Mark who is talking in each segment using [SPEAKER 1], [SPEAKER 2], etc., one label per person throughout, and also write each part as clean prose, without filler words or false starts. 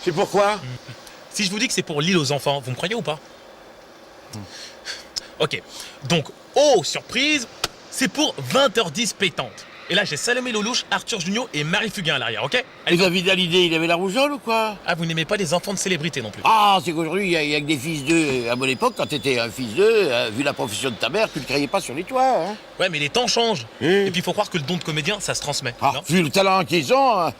[SPEAKER 1] C'est pourquoi?
[SPEAKER 2] Si je vous dis que c'est pour l'île aux enfants, vous me croyez ou pas? Ok, donc, oh, surprise, c'est pour 20h10 pétante. Et là, j'ai Salomé Lelouch, Arthur Junio et Marie Fugain à l'arrière, ok?
[SPEAKER 1] Et David Hallyday, il avait la rougeole ou quoi?
[SPEAKER 2] Ah, vous n'aimez pas les enfants de célébrité non plus?
[SPEAKER 1] Ah, c'est qu'aujourd'hui, il y a que des fils d'eux. À mon époque, quand t'étais un fils d'eux, vu la profession de ta mère, tu ne criais pas sur les toits. Hein.
[SPEAKER 2] Ouais, mais les temps changent. Et puis, il faut croire que le don de comédien, ça se transmet.
[SPEAKER 1] Ah,
[SPEAKER 2] Non
[SPEAKER 1] vu le talent qu'ils ont,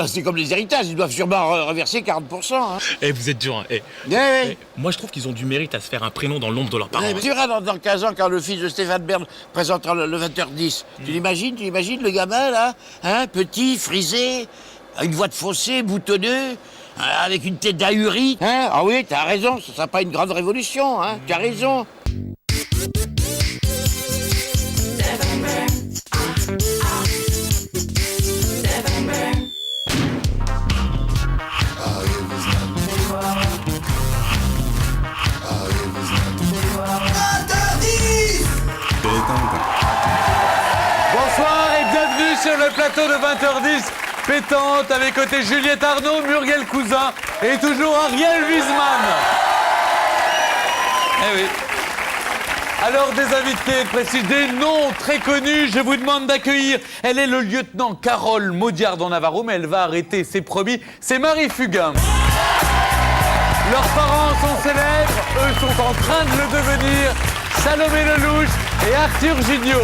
[SPEAKER 1] c'est comme les héritages, ils doivent sûrement reverser 40%. Hein.
[SPEAKER 2] Eh, vous êtes dur, hein. Moi, je trouve qu'ils ont du mérite à se faire un prénom dans l'ombre de leurs parents.
[SPEAKER 1] Mais tu verras dans 15 ans, quand le fils de Stéphane Bern présentera le 20h10, tu l'imagines le gamin, là, hein, petit, frisé, une voix de fossé, boutonneux, avec une tête d'ahuri. Hein? Ah oui, t'as raison, ce sera pas une grande révolution, hein, tu as raison.
[SPEAKER 3] Bonsoir et bienvenue sur le plateau de 20h10 pétante avec côté Juliette Arnaud, Muriel Cousin et toujours Ariel Wiesman. Eh oui. Alors des invités précis, des noms très connus, je vous demande d'accueillir. Elle est le lieutenant Carole Maudiard Navarro, mais elle va arrêter, c'est promis. C'est Marie Fugain. Leurs parents sont célèbres, eux sont en train de le devenir. Salomé Lelouch et Arthur Junio.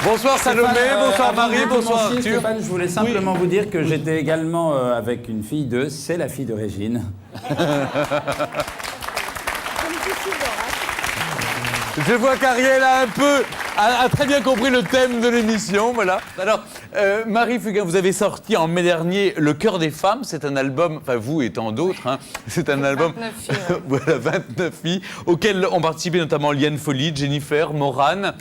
[SPEAKER 3] Bonsoir Salomé, bonsoir Marie, bonsoir Arthur.
[SPEAKER 4] Stéphane, je voulais simplement vous dire que j'étais également avec une fille de... C'est la fille de Régine.
[SPEAKER 3] Je vois qu'Ariel a très bien compris le thème de l'émission, voilà. Alors, Marie Fugain, vous avez sorti en mai dernier Le Cœur des femmes. C'est un album, enfin vous et tant d'autres, hein, c'est un album...
[SPEAKER 5] 29 filles.
[SPEAKER 3] Voilà, 29 filles, auxquelles ont participé notamment Liane Folly, Jennifer, Morane,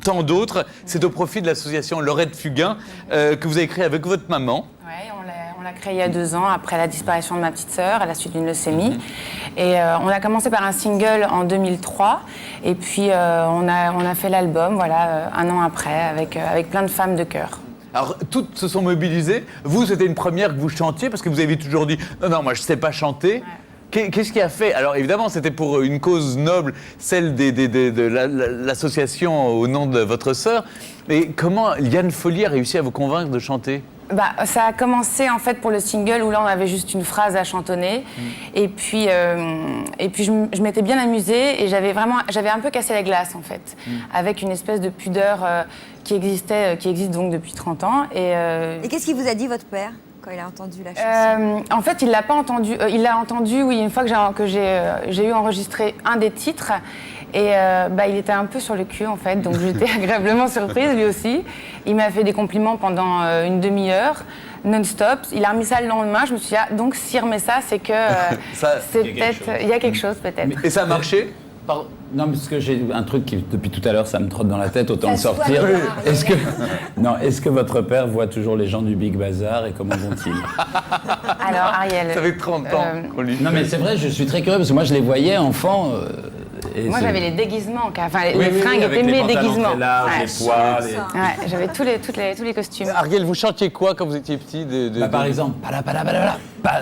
[SPEAKER 3] tant d'autres. C'est au profit de l'association Laurette Fugain que vous avez créé avec votre maman.
[SPEAKER 5] Ouais, on l'a créé il y a 2 ans, après la disparition de ma petite sœur, à la suite d'une leucémie. Et on a commencé par un single en 2003. Et puis on a fait l'album, voilà, 1 an après, avec plein de femmes de cœur.
[SPEAKER 3] Alors, toutes se sont mobilisées. Vous, c'était une première que vous chantiez, parce que vous avez toujours dit « Non, moi, je ne sais pas chanter ». Qu'est-ce qui a fait? Alors évidemment, c'était pour une cause noble, celle de l'association au nom de votre sœur. Mais comment Liane Folly a réussi à vous convaincre de chanter?
[SPEAKER 5] Ça a commencé en fait pour le single où là on avait juste une phrase à chantonner. Et puis je m'étais bien amusée et j'avais un peu cassé la glace en fait, avec une espèce de pudeur qui existe donc depuis 30 ans.
[SPEAKER 6] Et qu'est-ce qu'il vous a dit votre père quand il a entendu la chanson?
[SPEAKER 5] En fait, il l'a pas entendu. Il l'a entendu, oui, une fois que j'ai eu enregistré un des titres. Et il était un peu sur le cul, en fait. Donc, j'étais agréablement surprise, lui aussi. Il m'a fait des compliments pendant une demi-heure, non-stop. Il a remis ça le lendemain. Je me suis dit, ah, donc, s'il remet ça, c'est que c'est peut-être... Il y a quelque chose, peut-être.
[SPEAKER 3] Et ça a marché?
[SPEAKER 4] Non, parce que j'ai un truc qui, depuis tout à l'heure, ça me trotte dans la tête, autant le sortir. Est-ce que votre père voit toujours les gens du Big Bazar et comment vont-ils?
[SPEAKER 5] Alors, Ariel...
[SPEAKER 3] Ça fait 30 ans qu'on lui...
[SPEAKER 4] Non, mais c'est vrai, je suis très curieux, parce que moi, je les voyais enfants...
[SPEAKER 5] Moi, j'avais les déguisements, les fringues étaient mes déguisements.
[SPEAKER 4] Les poils,
[SPEAKER 5] ouais, j'avais tous les costumes.
[SPEAKER 3] Ariel, vous chantiez quoi quand vous étiez petit
[SPEAKER 4] Par exemple,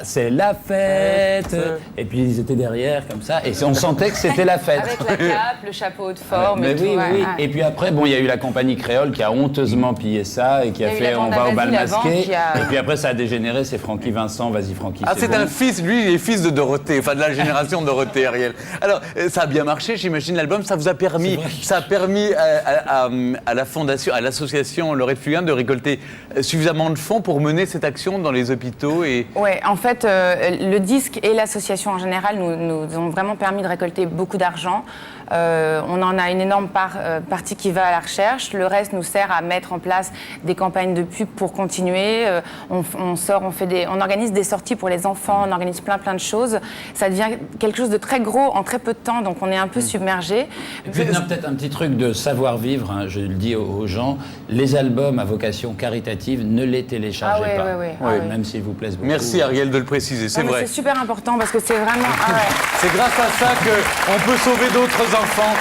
[SPEAKER 4] c'est la fête. Et puis ils étaient derrière comme ça, et on sentait que c'était la fête.
[SPEAKER 5] Avec la cape, le chapeau de forme
[SPEAKER 4] mais
[SPEAKER 5] et tout.
[SPEAKER 4] Oui.
[SPEAKER 5] Ouais.
[SPEAKER 4] Et puis après, il y a eu la compagnie créole qui a honteusement pillé ça et qui a fait on va au bal masqué. Et puis après, ça a dégénéré, c'est Francky Vincent, vas-y Francky.
[SPEAKER 3] Ah, c'est un fils, lui, il est fils de Dorothée, enfin de la génération Dorothée, Ariel. Alors, ça a bien marché, j'imagine, l'album, ça vous a permis, à la fondation, à l'association Laurette Fugain de récolter suffisamment de fonds pour mener cette action dans les hôpitaux et...
[SPEAKER 5] Ouais, en fait, le disque et l'association en général nous ont vraiment permis de récolter beaucoup d'argent. On en a une énorme partie qui va à la recherche. Le reste nous sert à mettre en place des campagnes de pub pour continuer. On organise des sorties pour les enfants, on organise plein de choses. Ça devient quelque chose de très gros en très peu de temps, donc on est un peu submergé.
[SPEAKER 4] Et puis, peut-être un petit truc de savoir-vivre, hein, je le dis aux gens, les albums à vocation caritative, ne les téléchargez pas, même s'ils vous plaisent beaucoup.
[SPEAKER 3] Merci Ariel de le préciser, c'est vrai.
[SPEAKER 5] C'est super important parce que c'est vraiment...
[SPEAKER 3] C'est grâce à ça qu'on peut sauver d'autres enfants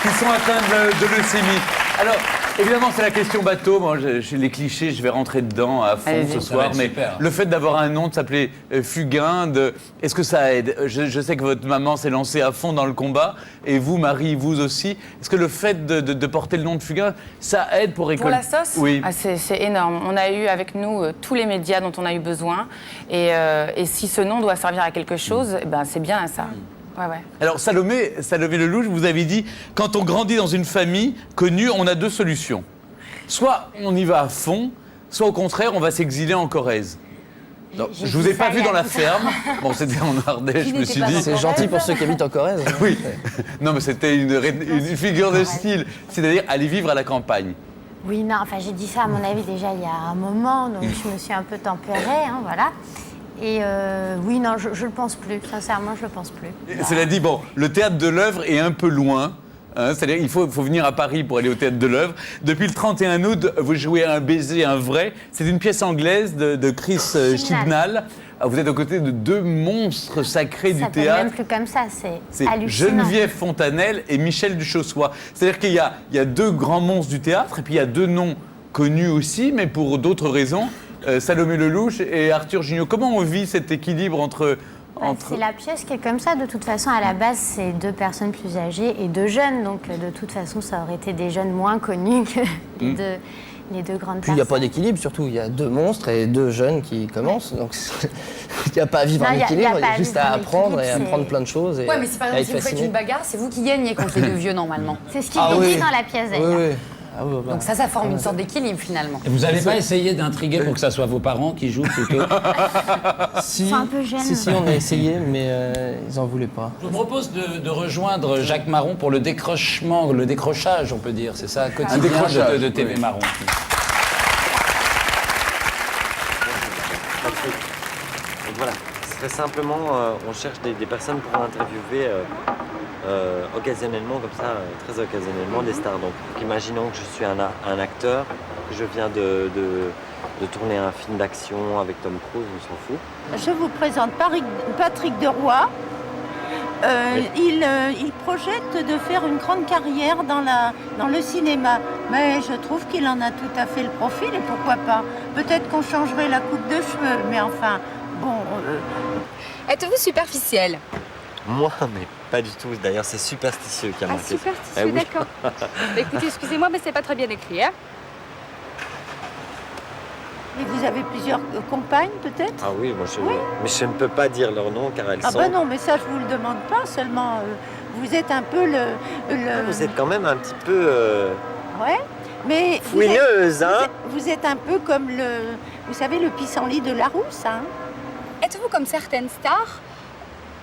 [SPEAKER 3] qui sont atteints de leucémie. Alors, évidemment, c'est la question bateau. Moi, les clichés, je vais rentrer dedans à fond ce soir. Mais
[SPEAKER 4] super.
[SPEAKER 3] Le fait d'avoir un nom, de s'appeler Fugain, est-ce que ça aide? Je sais que votre maman s'est lancée à fond dans le combat. Et vous, Marie, vous aussi. Est-ce que le fait de porter le nom de Fugain, ça aide pour récolter?
[SPEAKER 5] Pour la sauce,
[SPEAKER 3] oui.
[SPEAKER 5] C'est énorme. On a eu avec nous tous les médias dont on a eu besoin. Et si ce nom doit servir à quelque chose, c'est bien ça. Ouais.
[SPEAKER 3] Alors Salomé Lelouch, vous avez dit, quand on grandit dans une famille connue, on a deux solutions. Soit on y va à fond, soit au contraire, on va s'exiler en Corrèze. Non, je vous ai pas vu dans la ferme. Bon, c'était en Ardèche, je me suis dit.
[SPEAKER 7] C'est gentil pour ceux qui habitent en Corrèze.
[SPEAKER 3] Oui. Non, mais c'était une figure de style. C'est-à-dire aller vivre à la campagne.
[SPEAKER 8] Oui, non, enfin j'ai dit ça à mon avis déjà il y a un moment, donc je me suis un peu tempérée, hein, voilà. Et oui, non, je le pense plus. Sincèrement, je le pense plus.
[SPEAKER 3] Cela dit, bon, le théâtre de l'œuvre est un peu loin. Hein, c'est-à-dire qu'il faut venir à Paris pour aller au théâtre de l'œuvre. Depuis le 31 août, vous jouez Un baiser, un vrai. C'est une pièce anglaise de Chris Chibnall. Vous êtes aux côtés de deux monstres sacrés du théâtre.
[SPEAKER 8] Ça même plus comme ça, c'est hallucinant.
[SPEAKER 3] Geneviève Fontanelle et Michel Duchossois. C'est-à-dire qu'il y a deux grands monstres du théâtre et puis il y a deux noms connus aussi, mais pour d'autres raisons. Salomé Lelouch et Arthur Jugnot. Comment on vit cet équilibre entre...
[SPEAKER 8] C'est la pièce qui est comme ça. De toute façon, à la base, c'est deux personnes plus âgées et deux jeunes. Donc, de toute façon, ça aurait été des jeunes moins connus que les deux grandes
[SPEAKER 7] Puis il n'y a pas d'équilibre, surtout. Il y a deux monstres et deux jeunes qui commencent. Donc, il n'y a pas à vivre en équilibre. Il y a juste à apprendre et apprendre plein de choses.
[SPEAKER 9] Ouais, mais si par exemple, si vous faites une bagarre, c'est vous qui gagnez contre les deux vieux, normalement.
[SPEAKER 8] C'est ce qu'il dit dans la pièce, d'ailleurs.
[SPEAKER 7] Oui.
[SPEAKER 9] Donc ça forme une sorte d'équilibre finalement.
[SPEAKER 4] Et vous n'allez pas essayer d'intriguer pour que ça soit vos parents qui jouent plutôt?
[SPEAKER 7] Si,
[SPEAKER 8] un peu gênant.
[SPEAKER 7] Si, on a essayé, mais ils n'en voulaient pas.
[SPEAKER 4] Je vous propose de rejoindre Jacques Marron pour le décrochage, on peut dire. C'est ça, quotidien de TV Marron.
[SPEAKER 10] Donc voilà, très simplement, on cherche des personnes pour interviewer occasionnellement, comme ça, très occasionnellement, des stars. Donc imaginons que je suis un acteur, que je viens de tourner un film d'action avec Tom Cruise, on s'en fout.
[SPEAKER 11] Je vous présente Patrick Deroy. Il projette de faire une grande carrière dans le cinéma. Mais je trouve qu'il en a tout à fait le profil et pourquoi pas. Peut-être qu'on changerait la coupe de cheveux, mais enfin, bon...
[SPEAKER 9] Êtes-vous superficiel?
[SPEAKER 10] Moi, mais pas du tout. D'ailleurs, c'est superstitieux qui a marqué.
[SPEAKER 9] Superstitieux, d'accord. Écoutez, excusez-moi, mais c'est pas très bien écrit, hein?
[SPEAKER 11] Et vous avez plusieurs compagnes, peut-être?
[SPEAKER 10] Ah oui, moi mais je ne peux pas dire leur nom car elles sont...
[SPEAKER 11] Ah ben non, mais ça, je vous le demande pas, seulement vous êtes un peu le...
[SPEAKER 10] Vous êtes quand même un petit peu...
[SPEAKER 11] Ouais, mais...
[SPEAKER 10] Fouineuse, hein?
[SPEAKER 11] Vous êtes un peu comme vous savez, le pissenlit de Larousse, hein?
[SPEAKER 9] Êtes-vous comme certaines stars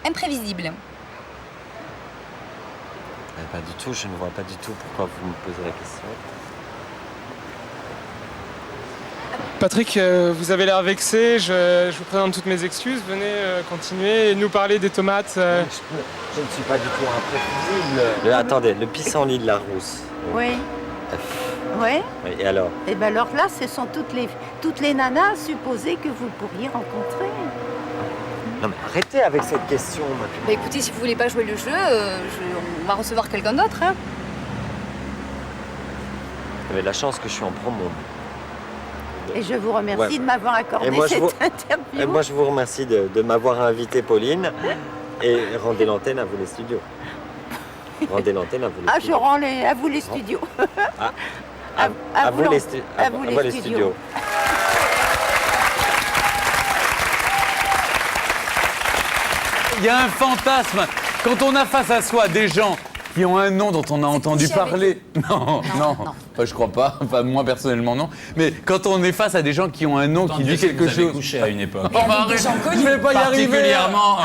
[SPEAKER 9] imprévisibles?
[SPEAKER 10] Pas du tout, je ne vois pas du tout pourquoi vous me posez la question.
[SPEAKER 12] Patrick, vous avez l'air vexé, je vous présente toutes mes excuses. Venez continuer et nous parler des tomates.
[SPEAKER 10] Je ne suis pas du tout imprévisible. Attendez, le pissenlit de Larousse.
[SPEAKER 11] Oui. Oui.
[SPEAKER 10] Et alors?
[SPEAKER 11] Et bien alors là, ce sont toutes les nanas supposées que vous pourriez rencontrer.
[SPEAKER 10] Non mais arrêtez avec cette question.
[SPEAKER 9] Bah écoutez, si vous voulez pas jouer le jeu, on va recevoir quelqu'un d'autre. Hein.
[SPEAKER 10] Vous avez de la chance que je suis en promo.
[SPEAKER 11] Et je vous remercie de m'avoir accordé cette interview.
[SPEAKER 10] Et moi, je vous remercie de m'avoir invité, Pauline. Et rendez l'antenne à vous les studios. Rendez l'antenne à vous les studios.
[SPEAKER 11] Je rends à vous les studios.
[SPEAKER 10] À vous les studios.
[SPEAKER 3] Il y a un fantasme. Quand on a face à soi des gens qui ont un nom dont on a entendu parler. Non. Enfin, je crois pas. Enfin, moi personnellement non. Mais quand on est face à des gens qui ont un nom qui dit quelque chose.
[SPEAKER 4] Couché à une époque.
[SPEAKER 3] Je vais pas y arriver.
[SPEAKER 4] Particulièrement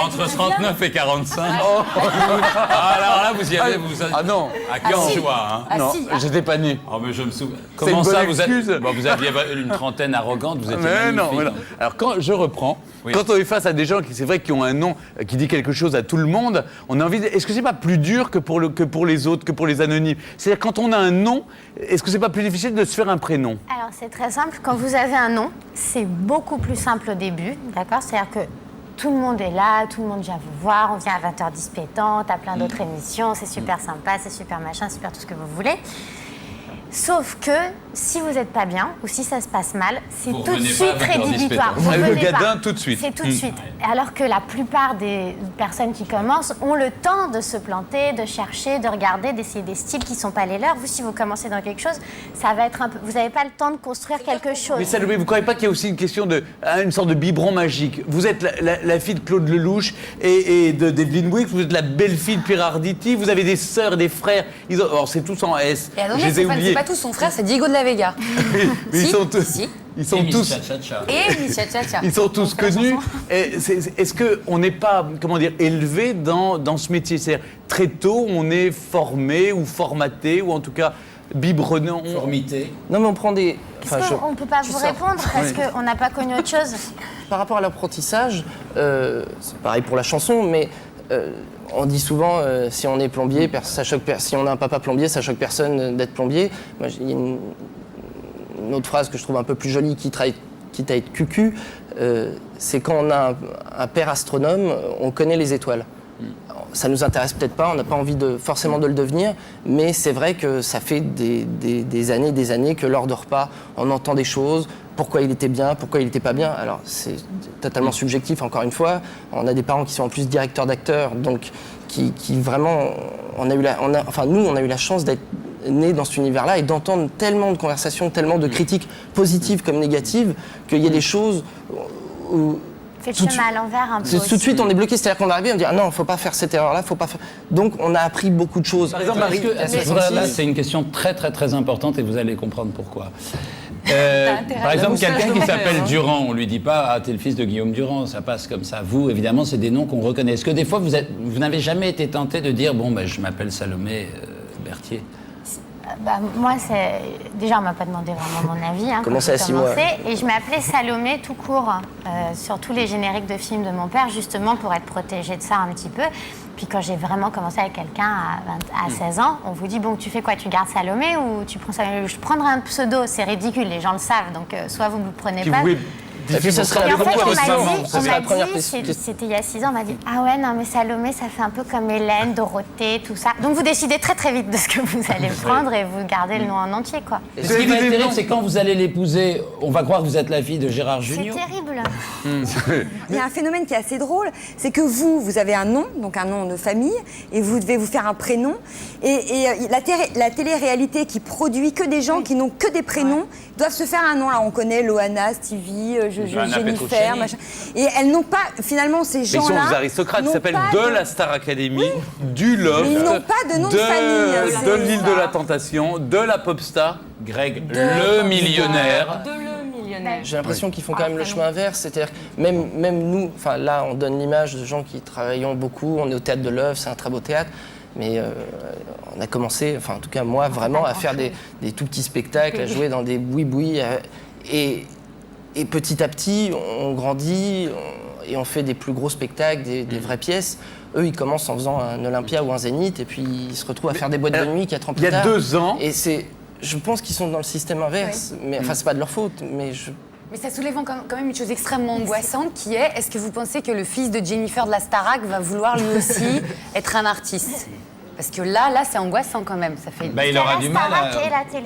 [SPEAKER 4] entre 39 et 45. Alors là, vous y avez.
[SPEAKER 3] Ah non.
[SPEAKER 4] À quand choix, hein.
[SPEAKER 3] Non, j'étais pas né.
[SPEAKER 4] Oh, mais je me souviens.
[SPEAKER 3] C'est
[SPEAKER 4] Comment
[SPEAKER 3] une
[SPEAKER 4] ça,
[SPEAKER 3] bonne
[SPEAKER 4] vous êtes.
[SPEAKER 3] excuse.
[SPEAKER 4] Bon, vous aviez une trentaine arrogante, vous étiez
[SPEAKER 3] Mais
[SPEAKER 4] magnifique.
[SPEAKER 3] non. Alors quand je reprends,
[SPEAKER 4] Oui.
[SPEAKER 3] quand on est face à des gens qui, c'est vrai, qui ont un nom qui dit quelque chose à tout le monde, on a envie. Est-ce que c'est pas plus dur que pour les autres, que pour les anonymes? C'est-à-dire quand on a un nom, est-ce que c'est pas plus difficile de se faire un prénom?
[SPEAKER 8] Alors c'est très simple, quand vous avez un nom, c'est beaucoup plus simple au début, d'accord? C'est-à-dire que tout le monde est là, tout le monde vient vous voir, on vient à 20h10 pétante, à plein d'autres émissions, c'est super sympa, c'est super machin, super tout ce que vous voulez. Sauf que si vous n'êtes pas bien ou si ça se passe mal, c'est tout de suite rédhibitoire. Vous
[SPEAKER 3] Le
[SPEAKER 8] venez
[SPEAKER 3] gadin
[SPEAKER 8] pas.
[SPEAKER 3] tout de suite.
[SPEAKER 8] C'est tout de suite. Alors que la plupart des personnes qui commencent ont le temps de se planter, de chercher, de regarder, d'essayer des styles qui ne sont pas les leurs. Vous, si vous commencez dans quelque chose, ça va être un peu. Vous n'avez pas le temps de construire quelque chose.
[SPEAKER 3] Mais Salomé, vous ne croyez pas qu'il y a aussi une question de. Une sorte de biberon magique? Vous êtes la fille de Claude Lelouch et de d'Evelyn Wick, vous êtes la belle-fille de Pierre Arditi, vous avez des sœurs et des frères. Alors c'est tous en S.
[SPEAKER 13] Et alors,
[SPEAKER 3] Je les ai
[SPEAKER 13] Stéphane,
[SPEAKER 3] oubliés.
[SPEAKER 13] c'est pas tous son frère, c'est Diego de la Vega.
[SPEAKER 3] Mais ils
[SPEAKER 13] Si,
[SPEAKER 3] sont tous.
[SPEAKER 13] si.
[SPEAKER 3] Ils sont tous.
[SPEAKER 13] Et Miss Cha-Cha-Cha.
[SPEAKER 3] Ils sont tous connus. Est-ce qu'on n'est pas, comment dire, élevé dans ce métier? C'est-à-dire, très tôt, on est formé ou formaté, ou en tout cas biberonné.
[SPEAKER 4] Formité.
[SPEAKER 7] Non, mais on prend des.
[SPEAKER 8] Est-ce qu'on ne peut pas vous répondre parce qu'on n'a pas connu autre chose?
[SPEAKER 7] Par rapport à l'apprentissage, c'est pareil pour la chanson, mais on dit souvent si on est plombier, si on a un papa plombier, ça choque personne d'être plombier. Moi, il y a une autre phrase que je trouve un peu plus jolie, quitte à être cucu, c'est quand on a un père astronome, on connaît les étoiles. Ça nous intéresse peut-être pas, on n'a pas envie forcément de le devenir, mais c'est vrai que ça fait des années que lors de repas, on entend des choses, pourquoi il était bien, pourquoi il n'était pas bien. Alors c'est totalement subjectif, encore une fois. On a des parents qui sont en plus directeurs d'acteurs, donc qui vraiment, on a eu la chance d'être nés dans cet univers-là et d'entendre tellement de conversations, tellement de critiques positives comme négatives, qu'il y a des choses où
[SPEAKER 8] Fait le chemin à l'envers un peu.
[SPEAKER 7] tout de suite, on est bloqué. C'est-à-dire qu'on arrive et on dit ah non, faut pas faire cette erreur-là, faut pas faire. Donc, on a appris beaucoup de choses.
[SPEAKER 3] Par exemple, Marie,
[SPEAKER 4] Là, c'est une question très très très importante et vous allez comprendre pourquoi. Par exemple, quelqu'un qui s'appelle Durand, on lui dit pas ah t'es le fils de Guillaume Durand, ça passe comme ça. Vous, évidemment, c'est des noms qu'on reconnaît. Est-ce que des fois vous n'avez jamais été tenté de dire bon ben je m'appelle Salomé Berthier?
[SPEAKER 8] Moi, déjà, on m'a pas demandé vraiment mon avis. Hein,
[SPEAKER 7] Commencé à 6 mois.
[SPEAKER 8] Et je m'appelais Salomé tout court sur tous les génériques de films de mon père, justement pour être protégée de ça un petit peu. Puis quand j'ai vraiment commencé avec quelqu'un à 16 ans, on vous dit bon, tu fais quoi? Tu gardes Salomé ou tu prends Salomé? Je prendrai un pseudo, c'est ridicule, les gens le savent. Donc soit vous ne me prenez pas.
[SPEAKER 7] Et puis ça serait
[SPEAKER 8] Et en fait, on
[SPEAKER 7] la première
[SPEAKER 8] m'a dit, c'était il y a 6 ans, on m'a dit ah ouais, non mais Salomé, ça fait un peu comme Hélène, Dorothée, tout ça. Donc vous décidez très très vite de ce que vous allez prendre et vous gardez le nom en entier, quoi.
[SPEAKER 4] Et ce qui va être terrible, c'est quand vous allez l'épouser, on va croire que vous êtes la fille de Gérard Jugnot.
[SPEAKER 8] C'est terrible.
[SPEAKER 6] Il y a un phénomène qui est assez drôle, c'est que vous avez un nom, donc un nom de famille, et vous devez vous faire un prénom. Et la télé-réalité qui produit que des gens qui n'ont que des prénoms, doivent se faire un nom. Là, on connaît Loana, Stevie, Jennifer, machin. Et elles n'ont pas, finalement, ces gens-là.
[SPEAKER 3] Ils sont des aristocrates, ils s'appellent de la Star Academy, du Loft,
[SPEAKER 6] mais ils n'ont pas de nom de famille.
[SPEAKER 3] De l'île de la Tentation, de la Popstar,
[SPEAKER 4] Greg le millionnaire.
[SPEAKER 7] J'ai l'impression qu'ils font quand même le chemin inverse, c'est-à-dire même nous, enfin là on donne l'image de gens qui travaillent beaucoup, on est au théâtre de l'œuvre, c'est un très beau théâtre, mais on a commencé, enfin en tout cas moi vraiment à faire des tout petits spectacles, à jouer dans des boui-boui, et petit à petit on grandit et on fait des plus gros spectacles, des vraies pièces. Eux, ils commencent en faisant un Olympia ou un Zénith, et puis ils se retrouvent à faire des boîtes de nuit 4 ans plus tard.
[SPEAKER 3] Il y a 2 ans.
[SPEAKER 7] Et je pense qu'ils sont dans le système inverse, mais enfin c'est pas de leur faute, mais
[SPEAKER 13] Mais ça soulève quand même une chose extrêmement angoissante qui est, est-ce que vous pensez que le fils de Jennifer de la Starac va vouloir lui aussi être un artiste? Parce que là, c'est angoissant quand même. Ça fait.
[SPEAKER 4] Il aura du mal à.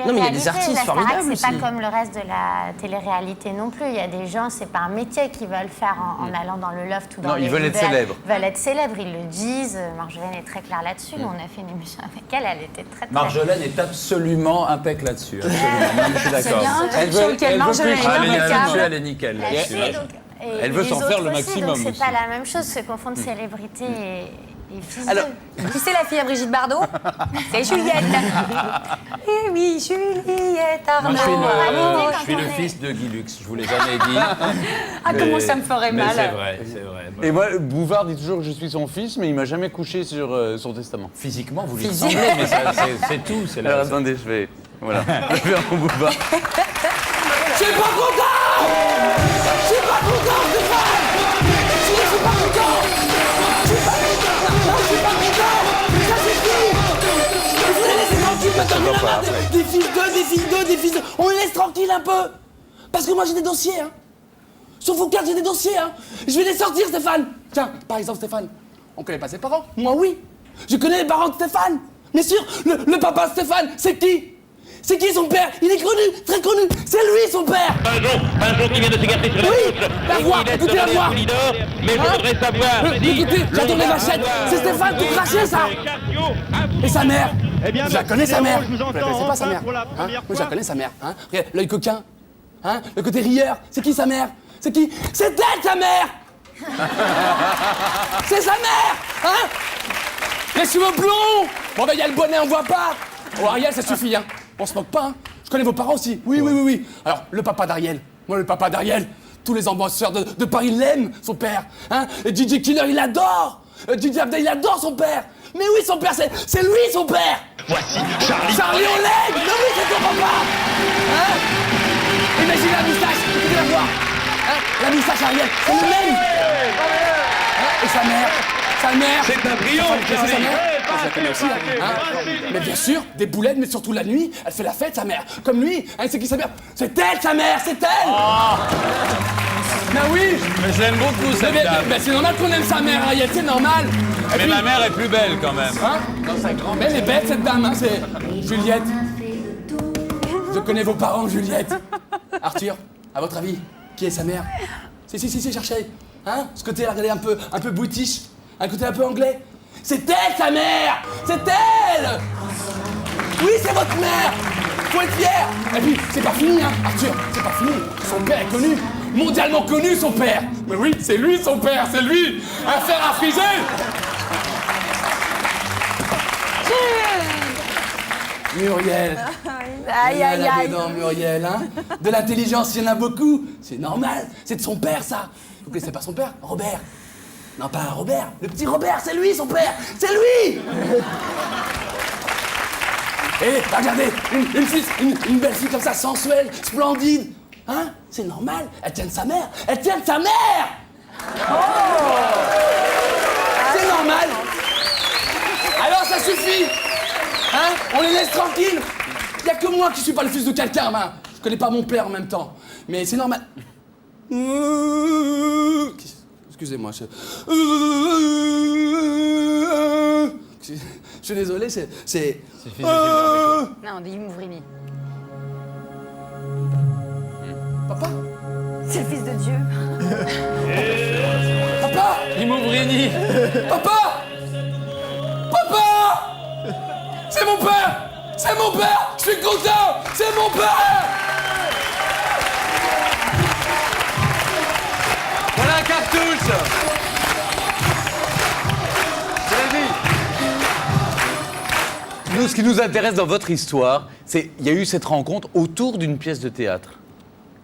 [SPEAKER 7] Non, mais il y a des artistes formidables
[SPEAKER 8] c'est
[SPEAKER 7] aussi.
[SPEAKER 8] pas comme le reste de la télé-réalité non plus. Il y a des gens, c'est pas un métier qu'ils veulent faire en allant dans le loft ou dans
[SPEAKER 3] ils veulent être célèbres.
[SPEAKER 8] Ils veulent être célèbres, ils le disent. Marjolaine est très claire là-dessus. Nous, on a fait une émission avec elle était très.
[SPEAKER 4] Marjolaine est absolument impec là-dessus. Absolument. Je suis d'accord.
[SPEAKER 13] Elle veut
[SPEAKER 8] Marjolaine
[SPEAKER 4] elle est nickel là-dessus.
[SPEAKER 3] Elle veut s'en faire le maximum
[SPEAKER 8] C'est
[SPEAKER 3] aussi.
[SPEAKER 8] pas la même chose, se confondre célébrité et Les fils
[SPEAKER 3] Alors,
[SPEAKER 13] Qui c'est la fille à Brigitte Bardot? C'est Juliette. Eh oui, Juliette
[SPEAKER 4] Moi,
[SPEAKER 13] Arnaud.
[SPEAKER 4] je suis le fils de Guy Lux, je vous l'ai jamais dit.
[SPEAKER 13] Ah, comment ça me ferait
[SPEAKER 4] mais
[SPEAKER 13] mal.
[SPEAKER 4] c'est vrai, c'est vrai.
[SPEAKER 3] Et moi, Bouvard dit toujours que je suis son fils, mais il m'a jamais couché sur son testament.
[SPEAKER 4] Physiquement, vous lui
[SPEAKER 13] Physique.
[SPEAKER 4] ressemblez, mais c'est tout. C'est
[SPEAKER 3] Alors
[SPEAKER 4] la...
[SPEAKER 3] attendez, je vais... Voilà, je vais faire mon Bouvard.
[SPEAKER 14] Je suis pas content! Je suis pas content, Stéphane! Je suis pas content! Je suis pas content! Non, je suis pas content! Ça suffit! Il faut les laisser tranquilles, maintenant, il y en a marre des fils d'eux. On les laisse tranquilles un peu! Parce que moi j'ai des dossiers, hein! Sur Foucault, j'ai des dossiers, hein! Je vais les sortir, Stéphane! Tiens, par exemple, Stéphane, on connaît pas ses parents? Moi, oui! Je connais les parents de Stéphane! Bien sûr, le papa de Stéphane, c'est qui? C'est qui son père? Il est connu, très connu. C'est lui son père.
[SPEAKER 15] Un jour qui vient de s'écarter sur la
[SPEAKER 14] Oui,
[SPEAKER 15] gauche.
[SPEAKER 14] la voix, écoutez la voix.
[SPEAKER 15] Mais je voudrais savoir.
[SPEAKER 14] Écoutez, j'attends les vachettes. C'est Stéphane tout craché, ça. Et sa mère? Je la connais, sa mère. Vous la connaissez pas, sa mère? Moi, je la connais, sa mère. Regarde, l'œil coquin. Le côté rieur. C'est qui, sa mère? C'est qui? C'est elle, sa mère. C'est sa mère. Les cheveux blonds. Bon, ben, il y a le bonnet, on voit pas. Oh, Ariel, ça suffit, hein. On se moque pas, hein. Je connais vos parents aussi. Oui. Alors, le papa d'Ariel. Moi, le papa d'Ariel. Tous les ambassadeurs de Paris l'aiment, son père. Et DJ Killer, il adore. DJ Abdel, il adore son père. Mais oui, son père, c'est lui, son père.
[SPEAKER 15] Voici Charlie.
[SPEAKER 14] Charlie Oleg. Mais oui, c'est ton papa. Imagine la moustache. Écoutez la voix. La moustache, Ariel, c'est le même. Et sa mère.
[SPEAKER 15] C'est un triomphe,
[SPEAKER 14] C'est sa
[SPEAKER 15] Charlie.
[SPEAKER 14] mère. Je la connais aussi, mais bien sûr, des boulettes, mais surtout la nuit, elle fait la fête, sa mère. Comme lui, c'est qui sa mère? C'est elle, sa mère, c'est elle. Ben oui.
[SPEAKER 3] Mais je l'aime beaucoup, cette dame.
[SPEAKER 14] Ben c'est normal qu'on aime sa mère, Ariel, c'est normal. Et
[SPEAKER 3] Mais
[SPEAKER 14] puis-
[SPEAKER 3] ma mère est plus belle, quand même.
[SPEAKER 14] Non, sa grand-mère elle est belle, cette dame, c'est Juliette. Je connais vos parents, Juliette. Arthur, à votre avis, qui est sa mère? Si, cherchez. Ce côté, regardez, un peu british, un côté un peu anglais. C'est elle, sa mère! C'est elle! Oui, c'est votre mère! Faut être fier! Et puis, c'est pas fini, Arthur, c'est pas fini. Son père est connu, mondialement connu, son père. Mais oui, c'est lui, son père, c'est lui! Un fer à friser! Muriel.
[SPEAKER 13] Aïe.
[SPEAKER 14] Non, Muriel, De l'intelligence, il y en a beaucoup. C'est normal, c'est de son père, ça. Vous connaissez pas son père? Robert. Non, pas Robert, le petit Robert, c'est lui, son père. C'est lui. Et regardez, une belle fille comme ça, sensuelle, splendide. C'est normal, elle tient de sa mère. Elle tient de sa mère. C'est normal. Alors ça suffit. On les laisse tranquilles. Il y a que moi qui suis pas le fils de quelqu'un, Je connais pas mon père en même temps. Mais c'est normal. Excusez-moi, je suis désolé, c'est...
[SPEAKER 4] C'est fils de Gilbert.
[SPEAKER 13] Non, dis Mouvrini.
[SPEAKER 14] Papa?
[SPEAKER 8] C'est le fils de Dieu.
[SPEAKER 14] Papa!
[SPEAKER 3] Imouvrini.
[SPEAKER 14] Papa! C'est mon père! C'est mon père! Je suis content! C'est mon père!
[SPEAKER 3] Voilà un cartouche. C'est la vie. Nous, ce qui nous intéresse dans votre histoire, c'est qu'il y a eu cette rencontre autour d'une pièce de théâtre.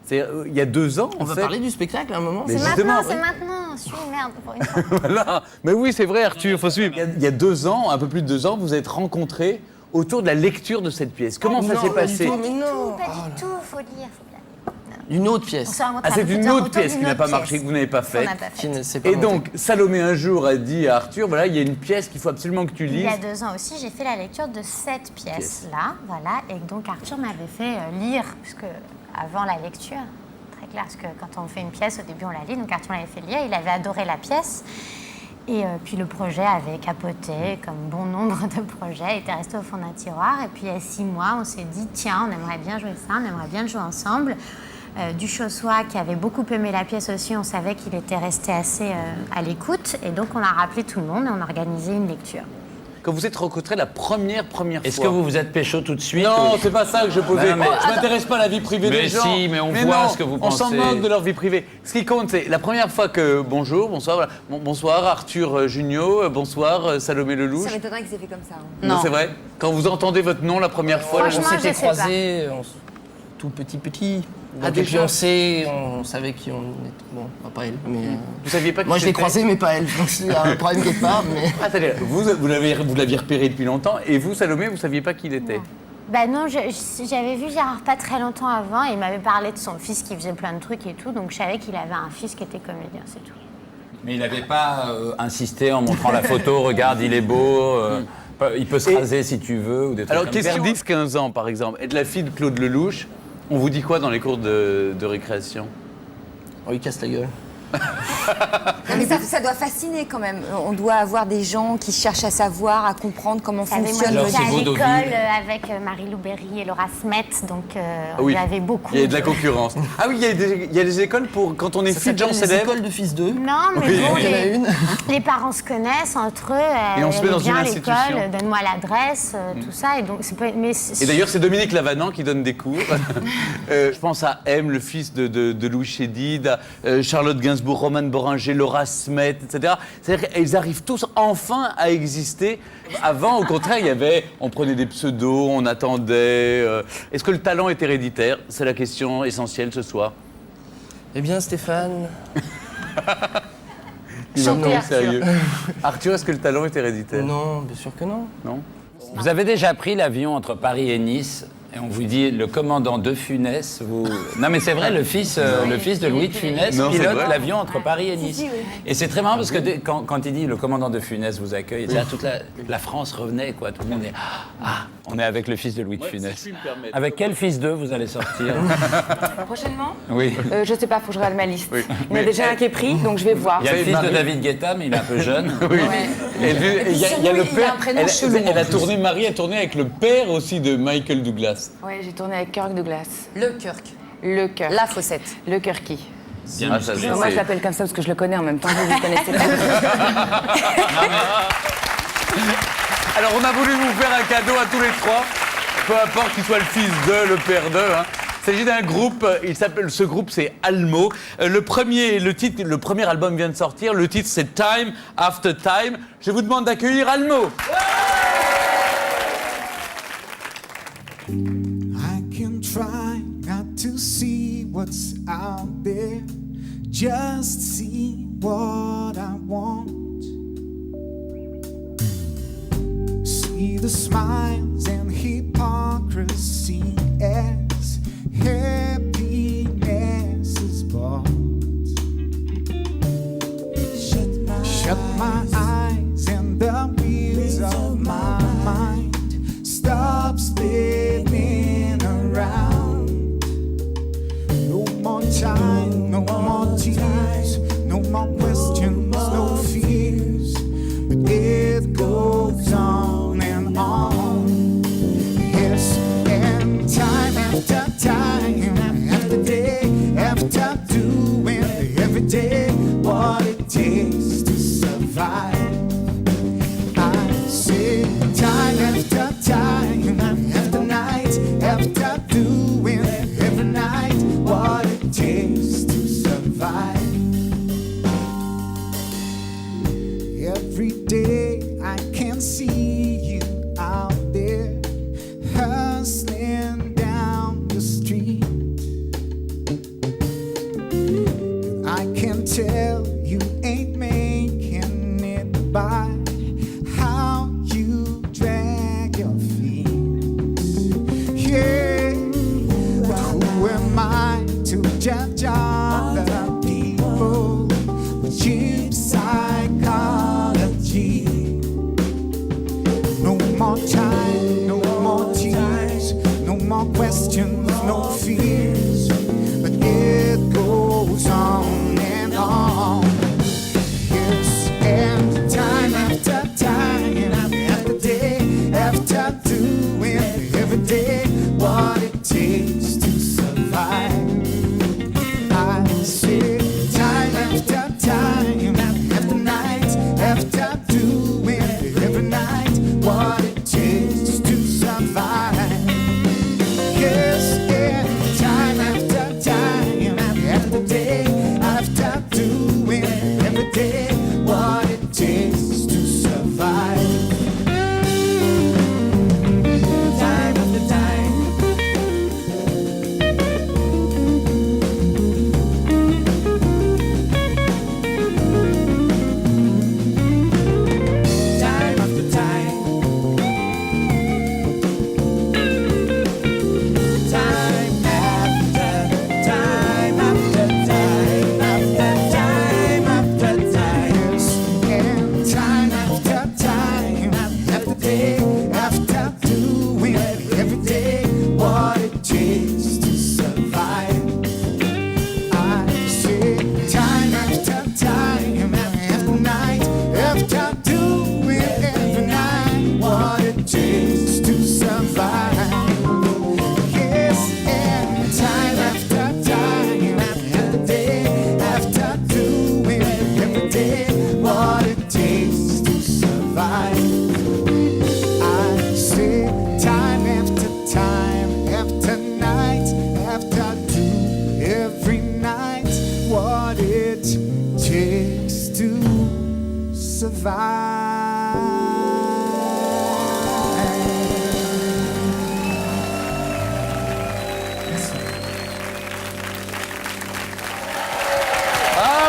[SPEAKER 3] C'est il y a 2 ans,
[SPEAKER 7] On va parler du spectacle à un moment.
[SPEAKER 3] Mais
[SPEAKER 8] C'est
[SPEAKER 3] justement,
[SPEAKER 8] maintenant, c'est maintenant. Suis merde pour une fois.
[SPEAKER 3] Voilà. Mais oui, c'est vrai, Arthur, faut suivre. Il y a 2 ans, un peu plus de 2 ans, vous vous êtes rencontrés autour de la lecture de cette pièce. Comment ça s'est passé?
[SPEAKER 8] Pas du tout, faut lire.
[SPEAKER 7] Une autre pièce.
[SPEAKER 3] C'est une autre pièce qui n'a pas marché, que vous n'avez pas faite.
[SPEAKER 7] Qui ne s'est pas
[SPEAKER 3] Et
[SPEAKER 7] montée.
[SPEAKER 3] donc, Salomé un jour a dit à Arthur, voilà, il y a une pièce qu'il faut absolument que tu
[SPEAKER 8] Il
[SPEAKER 3] lises.
[SPEAKER 8] y a 2 ans aussi, j'ai fait la lecture de cette pièce-là, voilà, et donc Arthur m'avait fait lire, puisque avant la lecture, très clair, parce que quand on fait une pièce, au début on la lit, donc Arthur m'avait fait lire, il avait adoré la pièce, et puis le projet avait capoté, comme bon nombre de projets, était resté au fond d'un tiroir, et puis il y a 6 mois, on s'est dit, tiens, on aimerait bien jouer ça, on aimerait bien le jouer ensemble. Duchossois, qui avait beaucoup aimé la pièce aussi, on savait qu'il était resté assez à l'écoute, et donc on a rappelé tout le monde et on a organisé une lecture.
[SPEAKER 3] quand vous êtes rencontrés la première fois.
[SPEAKER 4] Est-ce que vous vous êtes pécho tout de suite
[SPEAKER 3] Non,
[SPEAKER 4] ou-
[SPEAKER 3] c'est pas ça que je posais.
[SPEAKER 4] Non, mais-
[SPEAKER 3] Je m'intéresse pas à la vie privée
[SPEAKER 4] Mais
[SPEAKER 3] des gens.
[SPEAKER 4] si, mais on voit ce que vous
[SPEAKER 3] On s'en
[SPEAKER 4] pensez.
[SPEAKER 3] moque de leur vie privée. Ce qui compte, c'est la première fois que bonjour, bonsoir, voilà. Bonsoir Arthur Junio, bonsoir Salomé Lelouch.
[SPEAKER 6] Ça m'étonnerait que c'est fait comme ça.
[SPEAKER 3] Non, c'est vrai. Quand vous entendez votre nom la première fois,
[SPEAKER 7] On s'était croisés, tout petit.
[SPEAKER 3] Ah,
[SPEAKER 7] Donc, et puis
[SPEAKER 3] déjà
[SPEAKER 7] on savait qui on était. Bon, pas elle, mais.
[SPEAKER 3] Vous saviez pas qui
[SPEAKER 7] Moi je l'ai
[SPEAKER 3] c'était
[SPEAKER 7] croisée, mais pas elle. Donc il y a un problème quelque part. Mais...
[SPEAKER 3] Attendez, vous l'aviez repéré depuis longtemps, et vous, Salomé, vous saviez pas qui il était.
[SPEAKER 8] Bah non, j'avais vu Gérard pas très longtemps avant et il m'avait parlé de son fils qui faisait plein de trucs et tout, donc je savais qu'il avait un fils qui était comédien, c'est tout.
[SPEAKER 4] Mais il n'avait pas insisté en montrant la photo, regarde, il est beau, il peut se raser si tu veux, ou des trucs
[SPEAKER 3] Alors,
[SPEAKER 4] comme
[SPEAKER 3] question
[SPEAKER 4] ça.
[SPEAKER 3] 10-15 ans, par exemple, être la fille de Claude Lelouch, on vous dit quoi dans les cours de récréation?
[SPEAKER 7] On lui casse la gueule.
[SPEAKER 6] Non, mais ça doit fasciner quand même. On doit avoir des gens qui cherchent à savoir, à comprendre comment
[SPEAKER 8] Moi,
[SPEAKER 6] fonctionne le
[SPEAKER 8] j'étais à
[SPEAKER 6] cerveau.
[SPEAKER 8] l'école avec Marie-Lou Berry et Laura Smet, donc
[SPEAKER 3] Ah oui,
[SPEAKER 8] il y avait beaucoup.
[SPEAKER 3] il y a de la concurrence. Ah oui, il y a des écoles pour quand on est fille de gens célèbres.
[SPEAKER 7] écoles de fils d'eux.
[SPEAKER 8] Non, mais
[SPEAKER 3] Oui,
[SPEAKER 8] bon,
[SPEAKER 3] il y en a une.
[SPEAKER 8] les parents se connaissent entre eux.
[SPEAKER 3] Et on se met dans une
[SPEAKER 8] viens à
[SPEAKER 3] institution.
[SPEAKER 8] l'école, donne-moi l'adresse, tout ça. Et donc, c'est pas, mais
[SPEAKER 3] Et d'ailleurs, c'est Dominique Lavanant qui donne des cours. Je pense à M, le fils de Louis Chédid, à Charlotte Gainsbourg, Roman Boringer, Laura Smet, etc. C'est-à-dire qu'ils arrivent tous enfin à exister. Avant, au contraire, on prenait des pseudos, on attendait. Est-ce que le talent est héréditaire? C'est la question essentielle ce soir.
[SPEAKER 7] Eh bien, Stéphane.
[SPEAKER 3] Il va me
[SPEAKER 8] Chantez,
[SPEAKER 3] prendre au sérieux. Arthur, est-ce que le talent est héréditaire?
[SPEAKER 7] Non, bien sûr que non.
[SPEAKER 3] Non.
[SPEAKER 4] Vous avez déjà pris l'avion entre Paris et Nice et on vous dit le commandant de Funès, vous... Non mais c'est vrai, le fils de Louis de Funès
[SPEAKER 3] Non, c'est
[SPEAKER 4] pilote
[SPEAKER 3] vrai.
[SPEAKER 4] l'avion entre Paris et Nice. Et c'est très marrant parce que quand il dit le commandant de Funès vous accueille, là, toute la France revenait, quoi. Tout le monde est on est avec le fils de Louis de Funès.
[SPEAKER 3] si je puis me permettre.
[SPEAKER 4] Avec quel fils d'eux vous allez sortir?
[SPEAKER 5] Prochainement
[SPEAKER 4] Oui.
[SPEAKER 5] Je sais pas, faut que je regarde ma liste.
[SPEAKER 3] Oui.
[SPEAKER 5] Il y en a déjà un qui est pris, donc je vais voir.
[SPEAKER 4] Il y a le fils de
[SPEAKER 3] Marie.
[SPEAKER 4] David Guetta, mais il est un peu jeune.
[SPEAKER 3] Oui.
[SPEAKER 5] Ouais.
[SPEAKER 3] Et il y a
[SPEAKER 5] surtout,
[SPEAKER 3] le
[SPEAKER 5] il a
[SPEAKER 3] père.
[SPEAKER 5] un prénom chelou,
[SPEAKER 3] Elle a
[SPEAKER 5] en plus.
[SPEAKER 3] tourné, Marie a tourné avec le père aussi de Michael Douglas.
[SPEAKER 5] Ouais, j'ai tourné avec Kirk Douglas.
[SPEAKER 13] Le Kirk.
[SPEAKER 5] Le Kirk.
[SPEAKER 13] La Fossette.
[SPEAKER 5] Le Kirky.
[SPEAKER 4] Bien
[SPEAKER 3] Ah, ça,
[SPEAKER 4] musclé.
[SPEAKER 3] c'est-
[SPEAKER 5] Moi, je l'appelle comme ça parce que je le connais en même temps que vous ne connaissez pas.
[SPEAKER 3] Alors, on a voulu vous faire un cadeau à tous les trois, peu importe qu'il soit le fils de, le père de. Il s'agit d'un groupe, ce groupe c'est Almo. Le premier album vient de sortir, le titre c'est Time After Time. Je vous demande d'accueillir Almo.
[SPEAKER 16] I can try not to see what's out there, just see what I want. See the smiles and hypocrisy as happiness is bought. Shut my eyes and the wheels of my mind stop spinning around. No more time, no more tears, no more questions, no fears. But it goes on and on. Yes, and time after time, after day, after doing every day what it takes to survive. I say time after time, after night, after doing every night what it takes to survive. Every day I can see you out there hustling down the street. I can tell you ain't making it by how you drag your feet. Yeah, but who am I to judge other people with cheap psychology? No more time, no more tears, no more questions, no fears. But it goes on and on. Yes, and time after time, after day, after doing every day what it takes to survive. I say time after time, after night, after doing every night
[SPEAKER 3] Ah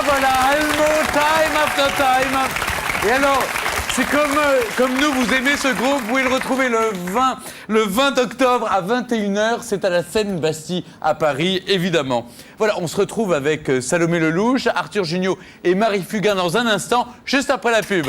[SPEAKER 3] voilà, Elmo, time after time. Et alors, c'est comme nous, vous aimez ce groupe, vous pouvez le retrouver le 20 octobre à 21h, c'est à la Seine-Bastille à Paris, évidemment. Voilà, on se retrouve avec Salomé Lelouch, Arthur Jugnot et Marie Fugain dans un instant, juste après la pub.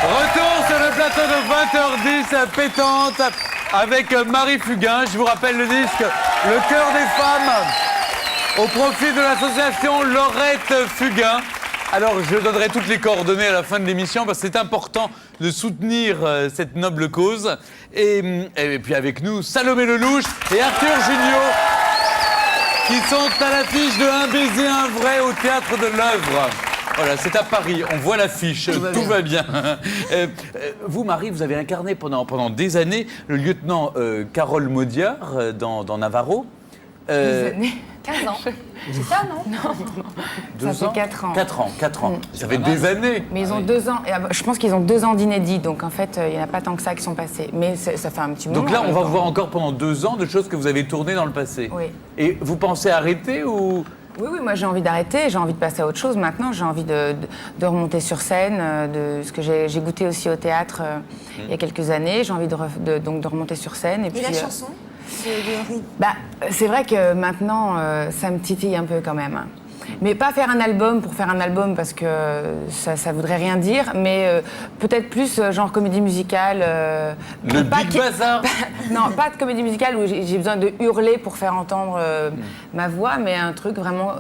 [SPEAKER 3] Retour sur le plateau de 20h10 pétante avec Marie Fugain. Je vous rappelle le disque Le cœur des femmes au profit de l'association Laurette Fugain. Alors je donnerai toutes les coordonnées à la fin de l'émission parce que c'est important de soutenir cette noble cause. Et puis avec nous Salomé Lelouch et Arthur Jugnot qui sont à l'affiche de Un baiser, un vrai au Théâtre de l'Œuvre. Voilà, c'est à Paris, on voit l'affiche, tout va bien. Vous, Marie, vous avez incarné pendant des années le lieutenant Carole Maudiard dans Navarro.
[SPEAKER 5] Des années
[SPEAKER 13] 15 ans. C'est ça, non?
[SPEAKER 5] Non. Ça fait 4 ans.
[SPEAKER 3] 4 ans. Ça fait des années.
[SPEAKER 5] Mais ils ont 2 ans. Et je pense qu'ils ont 2 ans d'inédit, donc en fait, il n'y en a pas tant que ça qui sont passés. Mais ça fait un petit moment.
[SPEAKER 3] Donc là, on va voir encore pendant 2 ans de choses que vous avez tournées dans le passé.
[SPEAKER 5] Oui.
[SPEAKER 3] Et vous pensez arrêter ou...
[SPEAKER 5] Oui, moi j'ai envie d'arrêter, j'ai envie de passer à autre chose maintenant, j'ai envie de remonter sur scène, ce que j'ai goûté aussi au théâtre il y a quelques années, j'ai envie de remonter sur scène. Et puis,
[SPEAKER 6] la chanson
[SPEAKER 5] c'est vrai que maintenant, ça me titille un peu quand même. Mais pas faire un album pour faire un album parce que ça voudrait rien dire, mais peut-être plus genre comédie musicale.
[SPEAKER 3] Le Big Bazar.
[SPEAKER 5] Non, pas de comédie musicale où j'ai besoin de hurler pour faire entendre ma voix, mais un truc vraiment,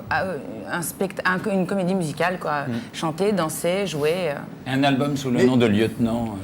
[SPEAKER 5] une comédie musicale, quoi. Chanter, danser, jouer.
[SPEAKER 4] Un album sous le nom de Lieutenant.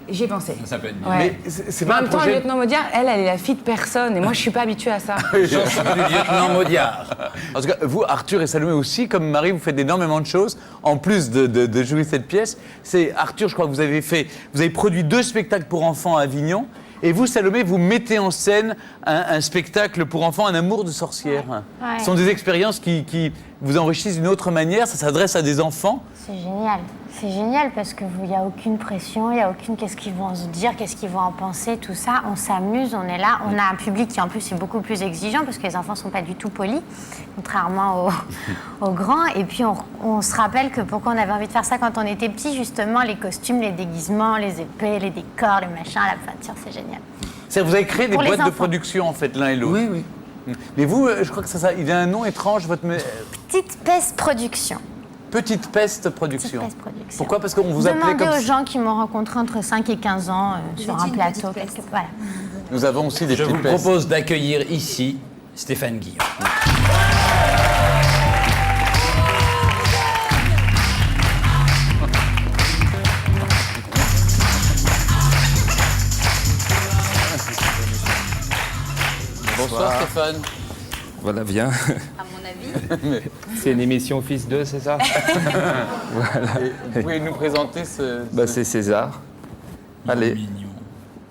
[SPEAKER 5] J'y ai pensé.
[SPEAKER 4] Ça peut être bien.
[SPEAKER 5] Ouais.
[SPEAKER 3] Mais c'est
[SPEAKER 5] En
[SPEAKER 3] pas un
[SPEAKER 5] même temps, le
[SPEAKER 3] projet...
[SPEAKER 5] lieutenant Maudiard, elle est la fille de personne, et moi je suis pas habituée à ça.
[SPEAKER 4] Chanson du lieutenant Maudiard.
[SPEAKER 3] En tout cas, vous, Arthur et Salomé aussi, comme Marie, vous faites énormément de choses, en plus de jouer cette pièce. C'est Arthur, je crois que vous avez produit 2 spectacles pour enfants à Avignon, et vous, Salomé, vous mettez en scène un spectacle pour enfants, Un amour de sorcière.
[SPEAKER 8] Ouais.
[SPEAKER 3] Ce sont des expériences qui vous enrichissent d'une autre manière, ça s'adresse à des enfants.
[SPEAKER 8] C'est génial. C'est génial parce qu'il n'y a aucune pression, il n'y a aucune qu'est-ce qu'ils vont se dire, qu'est-ce qu'ils vont en penser, tout ça. On s'amuse, on est là. On a un public qui en plus est beaucoup plus exigeant parce que les enfants ne sont pas du tout polis, contrairement aux grands. Et puis on se rappelle que pourquoi on avait envie de faire ça quand on était petit, justement, les costumes, les déguisements, les épées, les décors, les machins, la peinture, c'est génial.
[SPEAKER 3] C'est-à-dire vous avez créé des
[SPEAKER 8] Pour les
[SPEAKER 3] boîtes de
[SPEAKER 8] enfants.
[SPEAKER 3] production en fait, l'un et l'autre.
[SPEAKER 8] Oui, oui.
[SPEAKER 3] Mais vous, je crois que il a un nom étrange, votre...
[SPEAKER 8] Petite Peste Production.
[SPEAKER 3] Petite Peste Production.
[SPEAKER 8] Petite Peste Production.
[SPEAKER 3] Pourquoi? Parce qu'on vous appelait
[SPEAKER 8] Demandez
[SPEAKER 3] comme...
[SPEAKER 8] aux gens qui m'ont rencontré entre 5 et 15 ans sur un plateau. Voilà.
[SPEAKER 3] Nous avons aussi des
[SPEAKER 4] Je vous
[SPEAKER 3] petites pestes.
[SPEAKER 4] propose d'accueillir ici Stéphane Guillon.
[SPEAKER 3] Bonsoir Stéphane.
[SPEAKER 17] Voilà, viens.
[SPEAKER 13] À mon avis.
[SPEAKER 17] C'est une émission Fils 2, c'est ça? Voilà.
[SPEAKER 3] Et vous pouvez nous présenter
[SPEAKER 17] Bah, c'est César. Allez.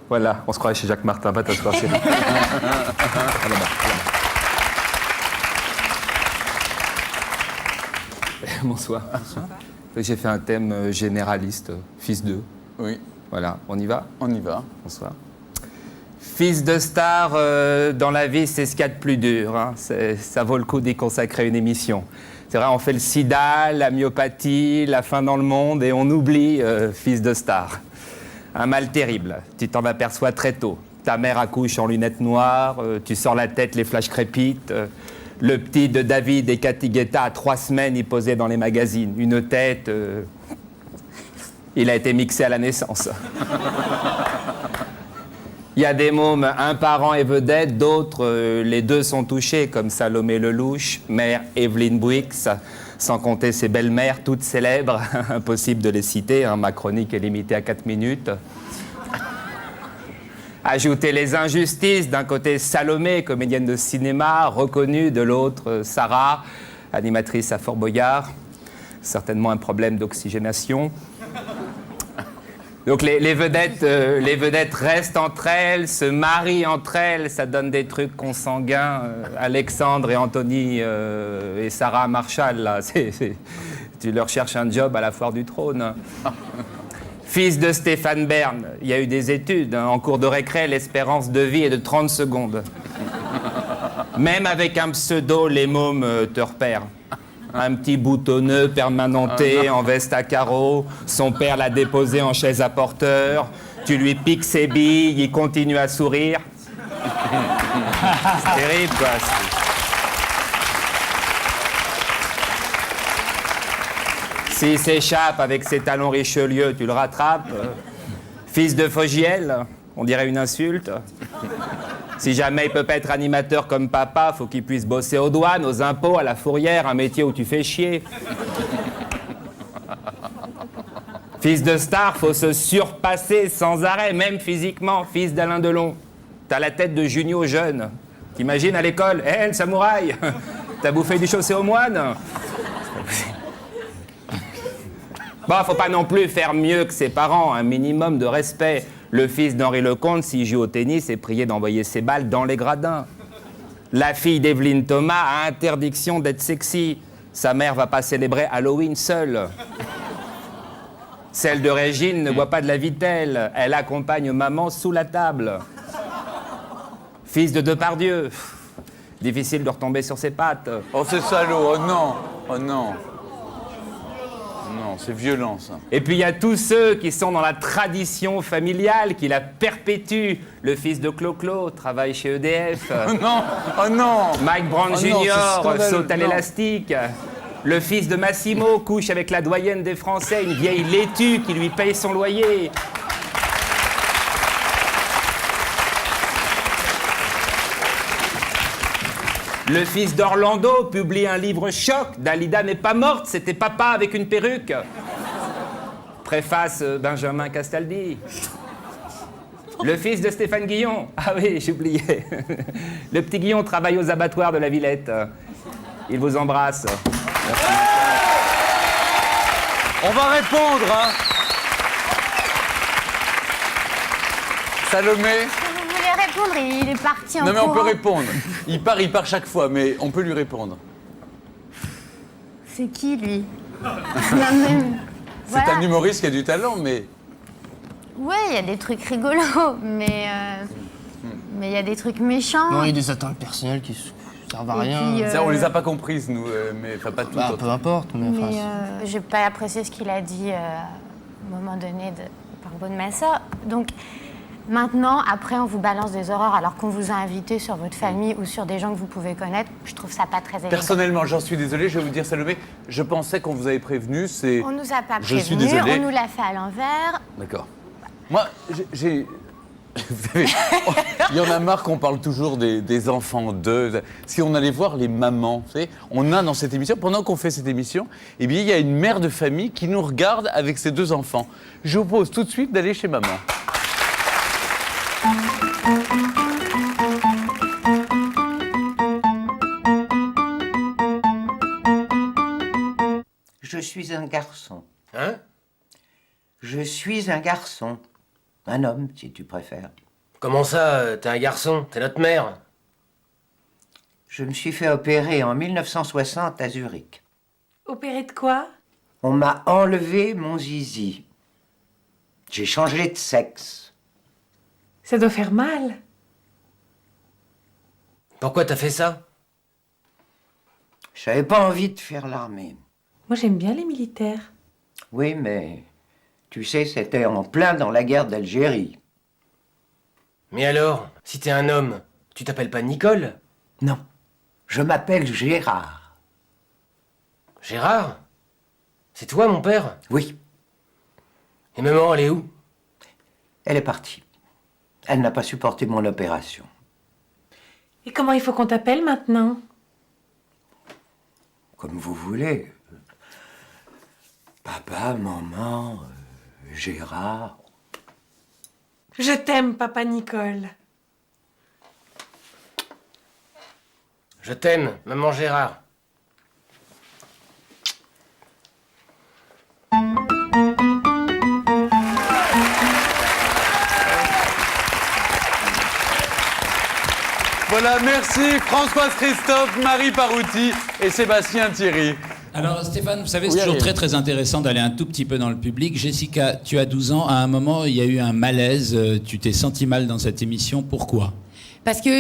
[SPEAKER 17] Voilà, on se croirait chez Jacques Martin, pas t'asseoir chez nous. Bonsoir. J'ai fait un thème généraliste, Fils 2.
[SPEAKER 3] Oui.
[SPEAKER 17] Voilà, on y va?
[SPEAKER 3] On y va.
[SPEAKER 17] Bonsoir. Fils de star, dans la vie, c'est ce qu'il y a de plus dur. Hein. Ça vaut le coup d'y consacrer une émission. C'est vrai, on fait le sida, la myopathie, la faim dans le monde, et on oublie fils de star. Un mal terrible. Tu t'en aperçois très tôt. Ta mère accouche en lunettes noires, tu sors la tête, les flashs crépitent. Le petit de David et Cathy Guetta, à 3 semaines, il posait dans les magazines. Une tête... il a été mixé à la naissance. Il y a des mômes, un parent est vedette, d'autres, les deux sont touchés, comme Salomé Lelouch, mère Evelyne Bouix, sans compter ses belles-mères, toutes célèbres, impossible de les citer, hein, ma chronique est limitée à 4 minutes. Ajoutez les injustices, d'un côté Salomé, comédienne de cinéma, reconnue, de l'autre Sarah, animatrice à Fort Boyard, certainement un problème d'oxygénation. Donc les vedettes restent entre elles, se marient entre elles, ça donne des trucs consanguins. Alexandre et Anthony et Sarah Marshall, là, tu leur cherches un job à la foire du trône. Fils de Stéphane Bern, il y a eu des études. En cours de récré, l'espérance de vie est de 30 secondes. Même avec un pseudo, les mômes te repèrent. Un petit boutonneux permanenté en veste à carreaux. Son père l'a déposé en chaise à porteur. Tu lui piques ses billes, il continue à sourire. C'est terrible, quoi. S'il s'échappe avec ses talons Richelieu, tu le rattrapes. Fils de Fogiel, on dirait une insulte. Si jamais il peut pas être animateur comme papa, faut qu'il puisse bosser aux douanes, aux impôts, à la fourrière, un métier où tu fais chier. Fils de star, faut se surpasser sans arrêt, même physiquement. Fils d'Alain Delon, t'as la tête de Junio jeune. T'imagines à l'école, le samouraï, t'as bouffé du chaussé aux moines. Bon, faut pas non plus faire mieux que ses parents, un minimum de respect. Le fils d'Henri Lecomte, s'il joue au tennis, est prié d'envoyer ses balles dans les gradins. La fille d'Evelyne Thomas a interdiction d'être sexy. Sa mère va pas célébrer Halloween seule. Celle de Régine ne boit pas de la vitelle. Elle accompagne maman sous la table. Fils de Depardieu. Difficile de retomber sur ses pattes.
[SPEAKER 3] Oh, c'est salaud, oh non, oh non. Non, c'est violent, ça.
[SPEAKER 17] Et puis il y a tous ceux qui sont dans la tradition familiale, qui la perpétuent. Le fils de Clo-Clo travaille chez EDF.
[SPEAKER 3] Oh non, oh non.
[SPEAKER 17] Mike Brown
[SPEAKER 3] Oh
[SPEAKER 17] Jr.
[SPEAKER 3] non, c'est scandaleux,
[SPEAKER 17] saute à
[SPEAKER 3] non.
[SPEAKER 17] l'élastique. Le fils de Massimo couche avec la doyenne des Français, une vieille laitue qui lui paye son loyer. Le fils d'Orlando publie un livre choc. Dalida n'est pas morte, c'était papa avec une perruque. Préface Benjamin Castaldi. Le fils de Stéphane Guillon. Ah oui, j'oubliais. Le petit Guillon travaille aux abattoirs de la Villette. Il vous embrasse. Merci.
[SPEAKER 3] On va répondre, hein. Salomé.
[SPEAKER 8] Vous voulez répondre? Il est parti en
[SPEAKER 3] Non mais on peut
[SPEAKER 8] courant.
[SPEAKER 3] répondre. Il part chaque fois, mais on peut lui répondre.
[SPEAKER 8] C'est qui, lui? La même.
[SPEAKER 3] C'est un humoriste qui a du talent, mais...
[SPEAKER 8] Ouais, il y a des trucs rigolos, mais il y a des trucs méchants.
[SPEAKER 7] Non, il y a des attentes personnelles qui servent à
[SPEAKER 8] Et
[SPEAKER 7] rien.
[SPEAKER 8] puis,
[SPEAKER 3] Ça, on les a pas comprises, nous, mais enfin pas toutes.
[SPEAKER 7] Bah, peu importe, mais enfin,
[SPEAKER 8] Mais j'ai pas apprécié ce qu'il a dit à un moment donné par le bout de ma sœur. Donc maintenant, après, on vous balance des horreurs alors qu'on vous a invité sur votre famille ou sur des gens que vous pouvez connaître. Je trouve ça pas très élégant.
[SPEAKER 3] Personnellement, j'en suis désolé, je vais vous dire, Salomé, je pensais qu'on vous avait prévenu, c'est...
[SPEAKER 8] On nous a pas
[SPEAKER 3] Je suis
[SPEAKER 8] prévenus,
[SPEAKER 3] désolé.
[SPEAKER 8] on nous l'a fait à l'envers.
[SPEAKER 3] D'accord. Moi, j'ai... Vous savez, il y en a marre qu'on parle toujours des enfants d'eux. Si on allait voir les mamans, vous savez, on a dans cette émission, pendant qu'on fait cette émission, eh bien, il y a une mère de famille qui nous regarde avec ses deux enfants. Je vous propose tout de suite d'aller chez maman.
[SPEAKER 18] Je suis un garçon.
[SPEAKER 19] Hein?
[SPEAKER 18] Je suis un garçon. Un homme, si tu préfères.
[SPEAKER 19] Comment ça, t'es un garçon? T'es notre mère.
[SPEAKER 18] Je me suis fait opérer en 1960 à Zurich.
[SPEAKER 20] Opéré de quoi?
[SPEAKER 18] On m'a enlevé mon zizi. J'ai changé de sexe.
[SPEAKER 20] Ça doit faire mal.
[SPEAKER 19] Pourquoi t'as fait ça?
[SPEAKER 18] J'avais pas envie de faire l'armée.
[SPEAKER 20] Moi, j'aime bien les militaires.
[SPEAKER 18] Oui, mais tu sais, c'était en plein dans la guerre d'Algérie.
[SPEAKER 19] Mais alors, si t'es un homme, tu t'appelles pas Nicole?
[SPEAKER 18] Non, je m'appelle Gérard.
[SPEAKER 19] Gérard? C'est toi, mon père?
[SPEAKER 18] Oui.
[SPEAKER 19] Et maman, elle est où?
[SPEAKER 18] Elle est partie. Elle n'a pas supporté mon opération.
[SPEAKER 20] Et comment il faut qu'on t'appelle maintenant?
[SPEAKER 18] Comme vous voulez. Papa, maman, Gérard.
[SPEAKER 20] Je t'aime, papa Nicole.
[SPEAKER 19] Je t'aime, maman Gérard.
[SPEAKER 3] Voilà, merci Françoise Christophe, Marie Parouti et Sébastien Thierry.
[SPEAKER 4] Alors Stéphane, vous savez, c'est
[SPEAKER 3] Oui,
[SPEAKER 4] toujours
[SPEAKER 3] allez.
[SPEAKER 4] très très intéressant d'aller un tout petit peu dans le public. Jessica, tu as 12 ans, à un moment il y a eu un malaise, tu t'es senti mal dans cette émission, pourquoi ?
[SPEAKER 21] Parce que,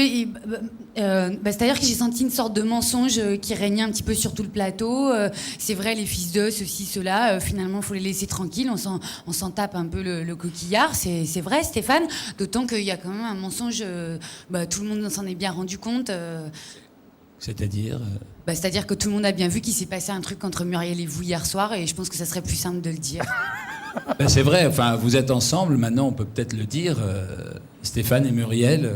[SPEAKER 21] c'est-à-dire que j'ai senti une sorte de mensonge qui régnait un petit peu sur tout le plateau. C'est vrai, les fils de ceci, cela, finalement, il faut les laisser tranquilles. On s'en tape un peu le coquillard. C'est vrai, Stéphane. D'autant qu'il y a quand même un mensonge. Tout le monde s'en est bien rendu compte.
[SPEAKER 4] C'est-à-dire
[SPEAKER 21] C'est-à-dire que tout le monde a bien vu qu'il s'est passé un truc entre Muriel et vous hier soir. Et je pense que ça serait plus simple de le dire.
[SPEAKER 4] C'est vrai, enfin, vous êtes ensemble, maintenant on peut peut-être le dire, Stéphane et Muriel.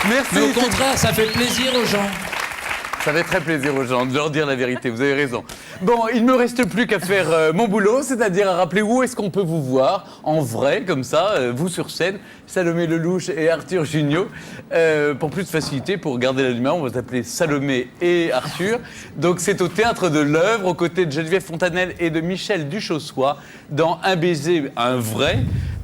[SPEAKER 3] Merci.
[SPEAKER 4] Mais au contraire, ça fait plaisir aux gens.
[SPEAKER 3] Ça fait très plaisir aux gens de leur dire la vérité, vous avez raison. Bon, il ne me reste plus qu'à faire mon boulot, c'est-à-dire à rappeler où est-ce qu'on peut vous voir, en vrai, comme ça, vous sur scène, Salomé Lelouch et Arthur Junio. Pour plus de facilité, pour garder la lumière, on va s'appeler Salomé et Arthur. Donc c'est au Théâtre de l'Œuvre, aux côtés de Geneviève Fontanelle et de Michel Duchossois, dans Un baiser, un vrai,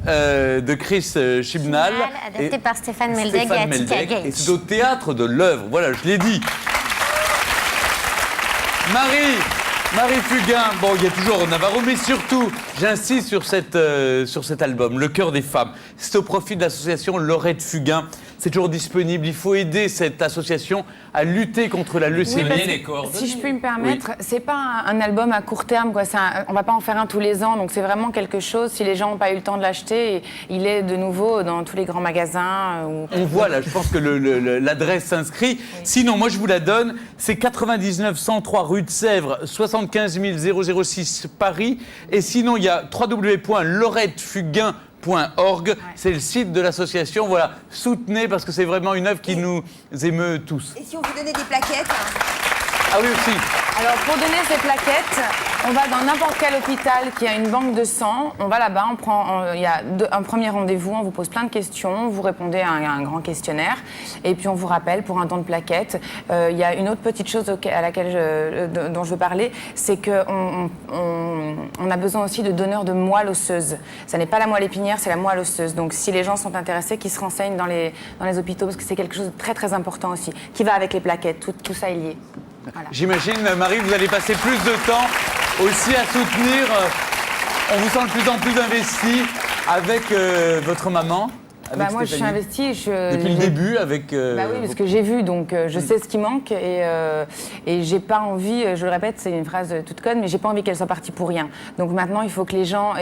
[SPEAKER 3] de Chris Chibnall.
[SPEAKER 8] Adapté par Stéphane Meldeg et Attica Gage.
[SPEAKER 3] Et c'est au Théâtre de l'Œuvre, voilà, je l'ai dit. Marie Fugain, bon, il y a toujours Navarro, mais surtout, j'insiste sur cet album, Le cœur des femmes. C'est au profit de l'association Laurette Fugain. C'est toujours disponible. Il faut aider cette association à lutter contre la leucémie.
[SPEAKER 5] Si je puis me permettre, c'est pas un album à court terme, quoi. On va pas en faire un tous les ans, donc c'est vraiment quelque chose. Si les gens n'ont pas eu le temps de l'acheter, il est de nouveau dans tous les grands magasins.
[SPEAKER 3] On voit là, je pense que l'adresse s'inscrit. Oui. Sinon, moi je vous la donne. C'est 99 103 rue de Sèvres, 75 006 Paris. Et sinon, il y a www.laurettefugain.org, c'est le site de l'association. Voilà, soutenez parce que c'est vraiment une œuvre qui nous émeut tous.
[SPEAKER 6] Et si on vous donnait des plaquettes
[SPEAKER 3] Ah oui aussi.
[SPEAKER 5] Alors pour donner ces plaquettes, on va dans n'importe quel hôpital qui a une banque de sang, on va là-bas, il y a un premier rendez-vous, on vous pose plein de questions, vous répondez à un grand questionnaire et puis on vous rappelle pour un don de plaquettes. Il y a une autre petite chose dont je veux parler, c'est qu'on a besoin aussi de donneurs de moelle osseuse. Ça n'est pas la moelle épinière, c'est la moelle osseuse. Donc si les gens sont intéressés, qu'ils se renseignent dans les hôpitaux parce que c'est quelque chose de très très important aussi, qui va avec les plaquettes, tout ça est lié. Voilà.
[SPEAKER 3] J'imagine, Marie, vous allez passer plus de temps aussi à soutenir. On vous sent de plus en plus investi avec votre maman.
[SPEAKER 5] Moi, je suis investie.
[SPEAKER 3] Depuis le début avec...
[SPEAKER 5] oui, parce que j'ai vu, donc je sais ce qui manque et j'ai pas envie, je le répète, c'est une phrase toute conne, mais j'ai pas envie qu'elle soit partie pour rien. Donc maintenant, il faut que les gens,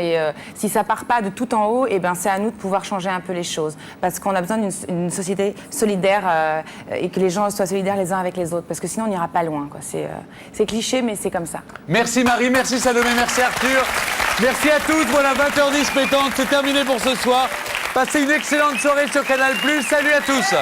[SPEAKER 5] si ça part pas de tout en haut, c'est à nous de pouvoir changer un peu les choses. Parce qu'on a besoin d'une société solidaire et que les gens soient solidaires les uns avec les autres. Parce que sinon, on n'ira pas loin, quoi. C'est cliché, mais c'est comme ça.
[SPEAKER 3] Merci Marie, merci Salomé, merci Arthur. Merci à tous. Voilà, 20h10 pétante, c'est terminé pour ce soir. Passez une excellente soirée sur Canal+. Salut à tous.